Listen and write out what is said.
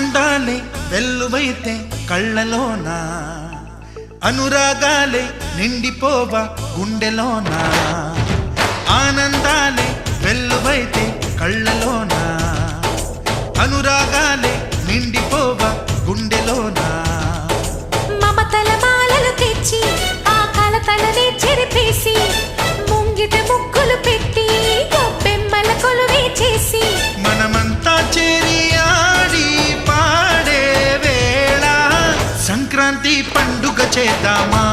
ఆనందాలే వెల్లువైతే కళ్ళలోన, అనురాగాలే నిండిపోవా గుండెలోన. ఆనందాలే వెల్లువైతే కళ్ళలోన, అనురాగాలే నిండిపోవా గుండెలోన. మమతల మాలలు తెచ్చి ఆ కలతలనే చెరిపేసి, ముంగిట ముగ్గులు పెట్టి బెమ్మల కొలువే చేసి, మనమంతా చేరి ఆడి పాడే వేళ సంక్రాంతి పండుగ చేద్దామా.